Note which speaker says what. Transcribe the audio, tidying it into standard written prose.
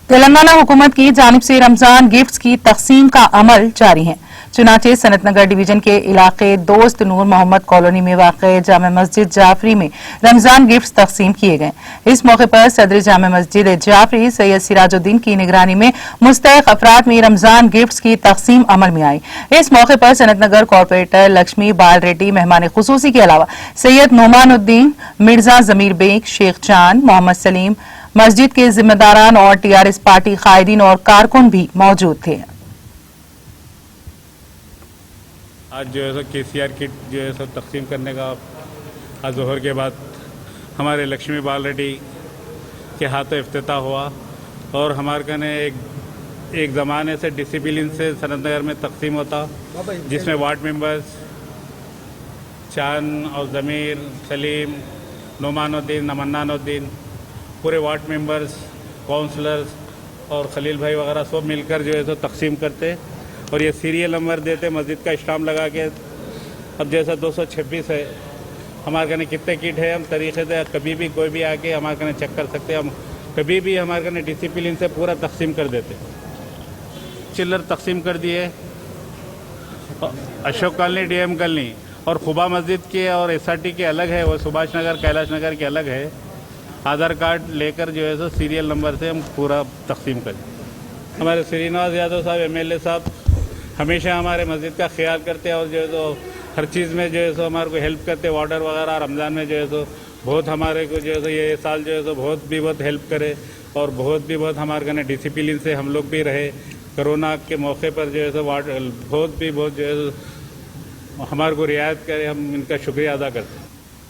Speaker 1: तेलंगाना हुकूमत की जानिब से रमजान गिफ्ट्स की तकसीम का अमल जारी है। चुनाचे सनत नगर डिवीजन के इलाके दोस्त नूर मोहम्मद कॉलोनी में वाक़ जामा मस्जिद जाफरी में रमजान गिफ्ट्स तकसीम किए गए। इस मौके पर सदर जामा मस्जिद जाफरी सैयद सिराजुद्दीन की निगरानी में मुस्तहिक अफराद में रमजान गिफ्ट्स की तकसीम अमल में आई। इस मौके पर सनत नगर कॉर्पोरेटर लक्ष्मी बाल रेड्डी मेहमान खुसूसी के अलावा सैयद नोमानुद्दीन, मिर्जा जमीर बेग, शेख चांद, मोहम्मद सलीम, मस्जिद के जिम्मेदारान और टीआरएस पार्टी कायदीन और कारकुन भी मौजूद थे।
Speaker 2: आज जो है सो केसीआर किट जो है सो तकसीम करने का आज जोहर के बाद हमारे लक्ष्मी बाल रेड्डी के हाथों इफ्तिताह हुआ और हमारे कने एक ज़माने से डिसिप्लिन से सनत नगर में तकसीम होता, जिसमें वार्ड मेंबर्स चांद और ज़मीर, सलीम, नोमानुद्दीन, नमन्नानुद्दीन, पूरे वार्ड मेंबर्स, काउंसलर्स और खलील भाई वगैरह सब मिलकर जो है सो तकसीम करते और ये सीरियल नंबर देते, मस्जिद का स्टाम्प लगा के। अब जैसा 226 है, हमारे कने कितने किट है, हम तरीक़े से कभी भी कोई भी आके हमारे कने चेक कर सकते हैं। हम कभी भी हमारे कने डिसिप्लिन से पूरा तकसीम कर देते। चिल्लर तकसीम कर दिए, अशोक कॉलोनी, डीएम कॉलोनी और खुबा मस्जिद के और एसआरटी के अलग है, वो सुभाष नगर, कैलाश नगर के अलग है। आधार कार्ड लेकर जो है सो सीरियल नंबर से हम पूरा तकसीम करें। हमारे श्रीनिवास यादव साहब एमएलए साहब हमेशा हमारे मस्जिद का ख्याल करते हैं और जो है सो हर चीज़ में जो है सो हमारे को हेल्प करते, वाटर वगैरह रमज़ान में जो है सो बहुत हमारे को जो है सो ये साल जो है सो बहुत हेल्प करे और बहुत हमारे कने डिसिप्लिन से हम लोग भी रहे। कोरोना के मौके पर जो है सो बहुत जो है सो हमारे को रियायत करे, हम इनका शुक्रिया अदा करते हैं।